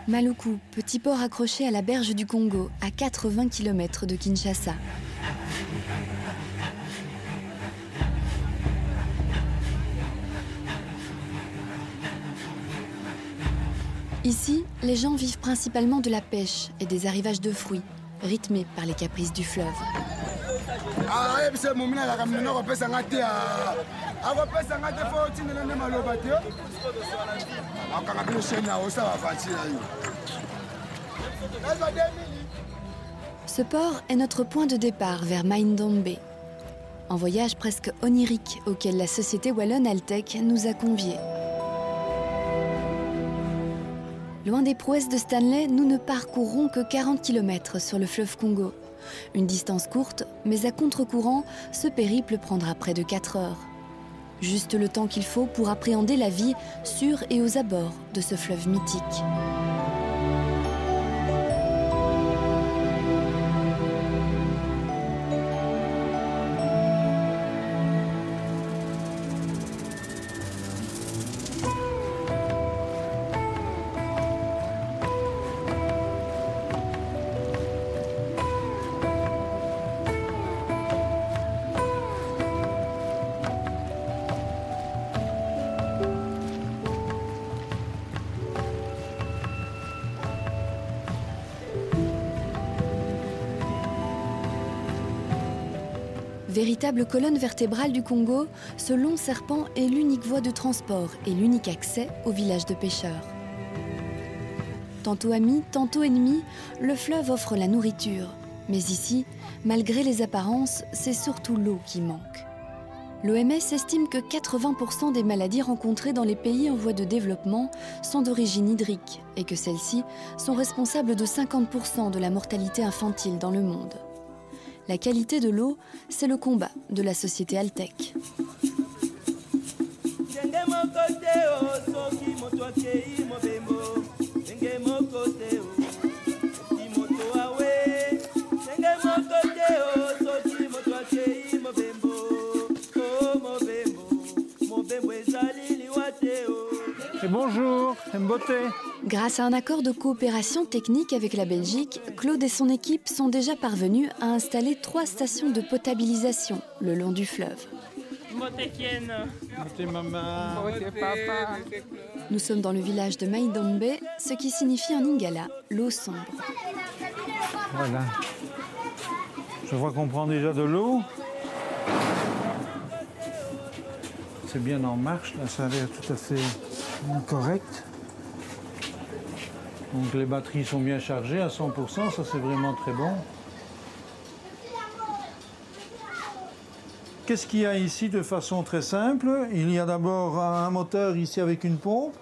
Maluku, petit port accroché à la berge du Congo, à 80 km de Kinshasa. Ici, les gens vivent principalement de la pêche et des arrivages de fruits, rythmés par les caprices du fleuve. Ce port est notre point de départ vers Mai-Ndombe, un voyage presque onirique auquel la société wallonne Altec nous a conviés. Loin des prouesses de Stanley, nous ne parcourrons que 40 km sur le fleuve Congo. Une distance courte, mais à contre-courant, ce périple prendra près de 4 heures. Juste le temps qu'il faut pour appréhender la vie sur et aux abords de ce fleuve mythique. Véritable colonne vertébrale du Congo, ce long serpent est l'unique voie de transport et l'unique accès au village de pêcheurs. Tantôt ami, tantôt ennemi, le fleuve offre la nourriture. Mais ici, malgré les apparences, c'est surtout l'eau qui manque. L'OMS estime que 80% des maladies rencontrées dans les pays en voie de développement sont d'origine hydrique et que celles-ci sont responsables de 50% de la mortalité infantile dans le monde. La qualité de l'eau, c'est le combat de la société Altec. Et bonjour, Mbote. Grâce à un accord de coopération technique avec la Belgique, Claude et son équipe sont déjà parvenus à installer 3 stations de potabilisation le long du fleuve. Nous sommes dans le village de Mai-Ndombe, ce qui signifie en lingala l'eau sombre. Voilà. Je vois qu'on prend déjà de l'eau. C'est bien en marche, là, ça a l'air tout à fait correct. Donc les batteries sont bien chargées à 100%, ça c'est vraiment très bon. Qu'est-ce qu'il y a ici de façon très simple? Il y a d'abord un moteur ici avec une pompe.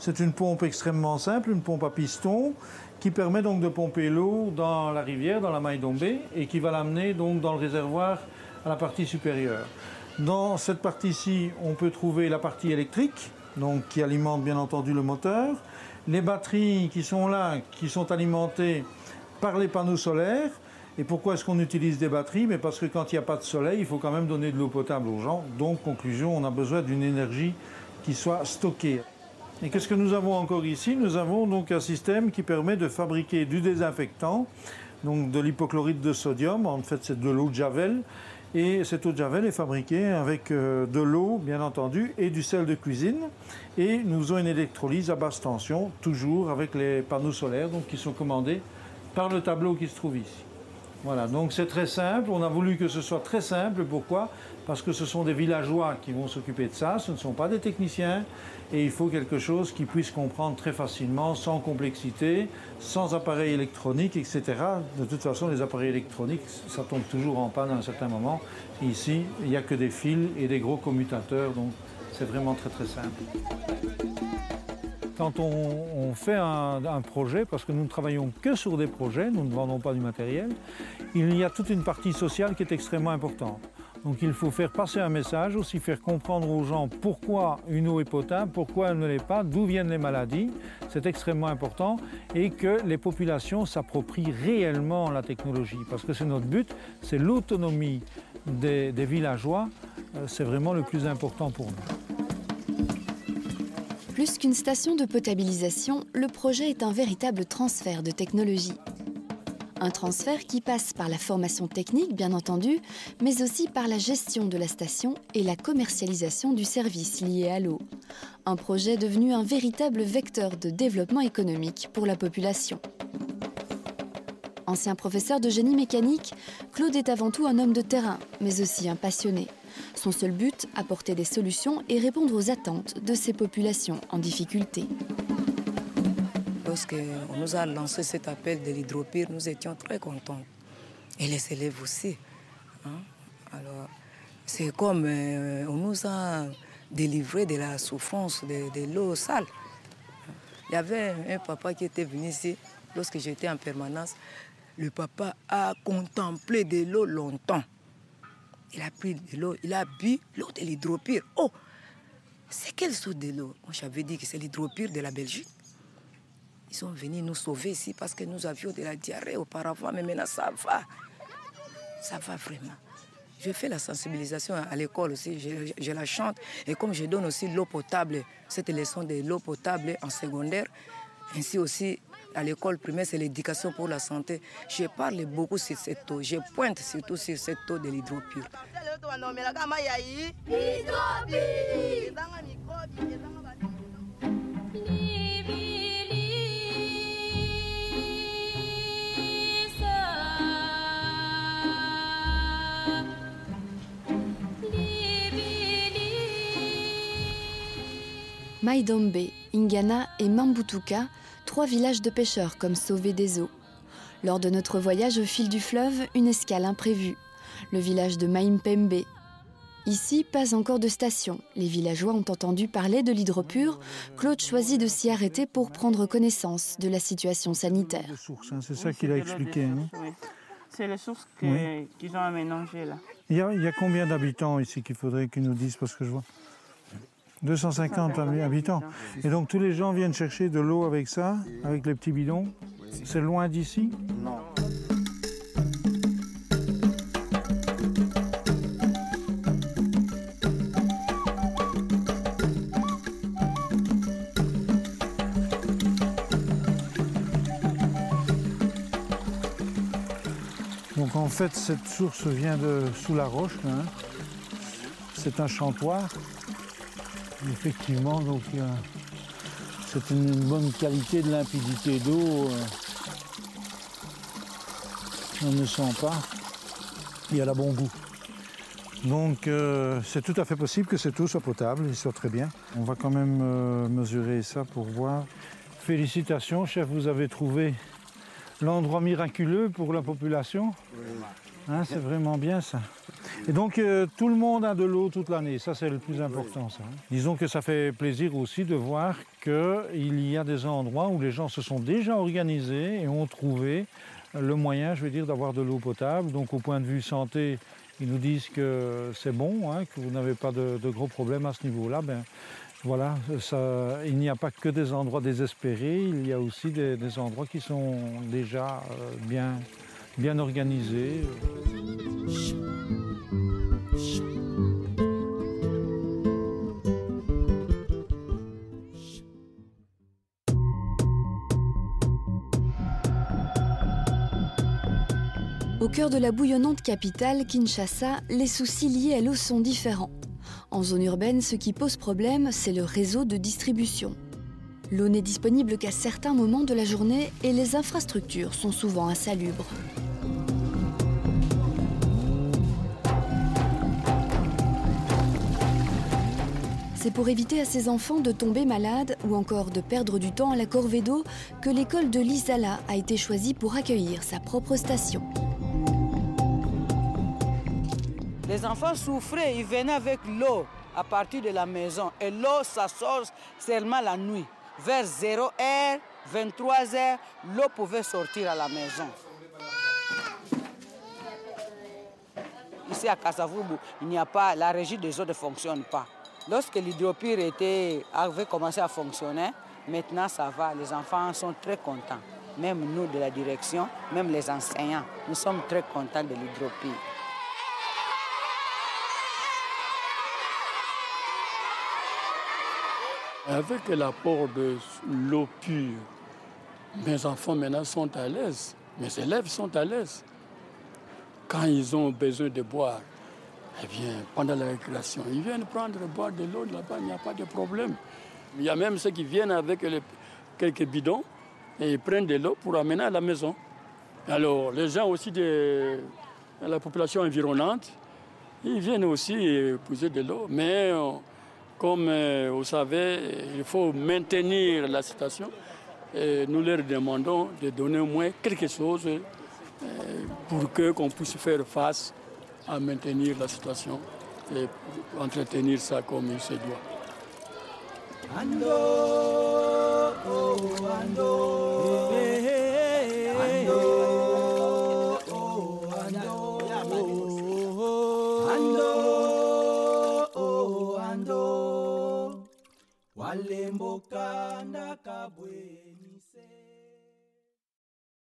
C'est une pompe extrêmement simple, une pompe à piston, qui permet donc de pomper l'eau dans la rivière, dans la Mai-Ndombe, et qui va l'amener donc dans le réservoir à la partie supérieure. Dans cette partie-ci, on peut trouver la partie électrique, donc qui alimente bien entendu le moteur. Les batteries qui sont là, qui sont alimentées par les panneaux solaires. Et pourquoi est-ce qu'on utilise des batteries? Mais parce que quand il n'y a pas de soleil, il faut quand même donner de l'eau potable aux gens. Donc, conclusion, on a besoin d'une énergie qui soit stockée. Et qu'est-ce que nous avons encore ici? Nous avons donc un système qui permet de fabriquer du désinfectant, donc de l'hypochlorite de sodium. En fait, c'est de l'eau de Javel. Et cette eau de Javel est fabriquée avec de l'eau, bien entendu, et du sel de cuisine. Et nous avons une électrolyse à basse tension, toujours avec les panneaux solaires, donc qui sont commandés par le tableau qui se trouve ici. Voilà, donc c'est très simple. On a voulu que ce soit très simple. Pourquoi? Parce que ce sont des villageois qui vont s'occuper de ça. Ce ne sont pas des techniciens. Et il faut quelque chose qu'ils puissent comprendre très facilement, sans complexité, sans appareil électronique, etc. De toute façon, les appareils électroniques, ça tombe toujours en panne à un certain moment. Et ici, il n'y a que des fils et des gros commutateurs. Donc, c'est vraiment très, très simple. Quand on fait un projet, parce que nous ne travaillons que sur des projets, nous ne vendons pas du matériel, il y a toute une partie sociale qui est extrêmement importante. Donc il faut faire passer un message, aussi faire comprendre aux gens pourquoi une eau est potable, pourquoi elle ne l'est pas, d'où viennent les maladies, c'est extrêmement important, et que les populations s'approprient réellement la technologie, parce que c'est notre but, c'est l'autonomie des villageois, c'est vraiment le plus important pour nous. Plus qu'une station de potabilisation, le projet est un véritable transfert de technologie. Un transfert qui passe par la formation technique, bien entendu, mais aussi par la gestion de la station et la commercialisation du service lié à l'eau. Un projet devenu un véritable vecteur de développement économique pour la population. Ancien professeur de génie mécanique, Claude est avant tout un homme de terrain, mais aussi un passionné. Son seul but, apporter des solutions et répondre aux attentes de ces populations en difficulté. Lorsqu'on nous a lancé cet appel de l'hydropire, nous étions très contents. Et les élèves aussi. Alors, c'est comme on nous a délivré de la souffrance de l'eau sale. Il y avait un papa qui était venu ici lorsque j'étais en permanence. Le papa a contemplé de l'eau longtemps. Il a pris de l'eau, il a bu l'eau de l'hydropire. Oh, c'est quelle sorte de l'eau? Moi, j'avais dit que c'est l'hydropire de la Belgique. Ils sont venus nous sauver ici parce que nous avions de la diarrhée auparavant, mais maintenant ça va. Ça va vraiment. Je fais la sensibilisation à l'école aussi, je la chante. Et comme je donne aussi l'eau potable, cette leçon de l'eau potable en secondaire, ainsi aussi à l'école primaire, c'est l'éducation pour la santé. Je parle beaucoup sur cette eau, je pointe surtout sur cette eau de l'hydropure. Maidombe, Ingana et Mambutuka, 3 villages de pêcheurs comme sauvés des eaux. Lors de notre voyage au fil du fleuve, une escale imprévue, le village de Maimpembe. Ici, pas encore de station. Les villageois ont entendu parler de l'hydropure. Claude choisit de s'y arrêter pour prendre connaissance de la situation sanitaire. C'est ça qu'il a expliqué. C'est les sources qu'ils ont aménagées là. Il y a combien d'habitants ici qu'il faudrait qu'ils nous disent, parce que je vois 250 habitants. Et donc tous les gens viennent chercher de l'eau avec ça, avec les petits bidons. C'est loin d'ici? Non. Donc en fait, cette source vient de sous la roche. Hein. C'est un chantoir. Effectivement, donc c'est une bonne qualité de limpidité d'eau. On ne sent pas. Et elle a bon goût. Donc c'est tout à fait possible que cette eau soit potable et soit très bien. On va quand même mesurer ça pour voir. Félicitations, chef, vous avez trouvé l'endroit miraculeux pour la population. Hein, c'est vraiment bien ça. Et donc tout le monde a de l'eau toute l'année, ça c'est le plus important. Ça. Disons que ça fait plaisir aussi de voir qu'il y a des endroits où les gens se sont déjà organisés et ont trouvé le moyen, je veux dire, d'avoir de l'eau potable. Donc au point de vue santé, ils nous disent que c'est bon, hein, que vous n'avez pas de gros problèmes à ce niveau-là. Ben, voilà, il n'y a pas que des endroits désespérés, il y a aussi des endroits qui sont déjà bien organisés. Au cœur de la bouillonnante capitale, Kinshasa, les soucis liés à l'eau sont différents. En zone urbaine, ce qui pose problème, c'est le réseau de distribution. L'eau n'est disponible qu'à certains moments de la journée et les infrastructures sont souvent insalubres. C'est pour éviter à ces enfants de tomber malades ou encore de perdre du temps à la corvée d'eau que l'école de Lisala a été choisie pour accueillir sa propre station. Les enfants souffraient, ils venaient avec l'eau à partir de la maison. Et l'eau, ça sort seulement la nuit. Vers 0h, 23h, l'eau pouvait sortir à la maison. Ici à Kasavubu, il n'y a pas, la régie des eaux ne fonctionne pas. Lorsque l'hydropure avait commencé à fonctionner, maintenant ça va, les enfants sont très contents. Même nous de la direction, même les enseignants, nous sommes très contents de l'hydropure. Avec l'apport de l'eau pure, mes enfants maintenant sont à l'aise, mes élèves sont à l'aise. Quand ils ont besoin de boire, eh bien, pendant la récréation, ils viennent boire de l'eau là-bas, il n'y a pas de problème. Il y a même ceux qui viennent avec quelques bidons et ils prennent de l'eau pour amener à la maison. Alors, les gens aussi de la population environnante, ils viennent aussi puiser de l'eau, mais comme vous savez, il faut maintenir la situation. Et nous leur demandons de donner au moins quelque chose pour qu'on puisse faire face à maintenir la situation et entretenir ça comme il se doit. Ando, oh, ando, ando, oh, ando, ando, oh, ando, walembo kanda kabwe nise.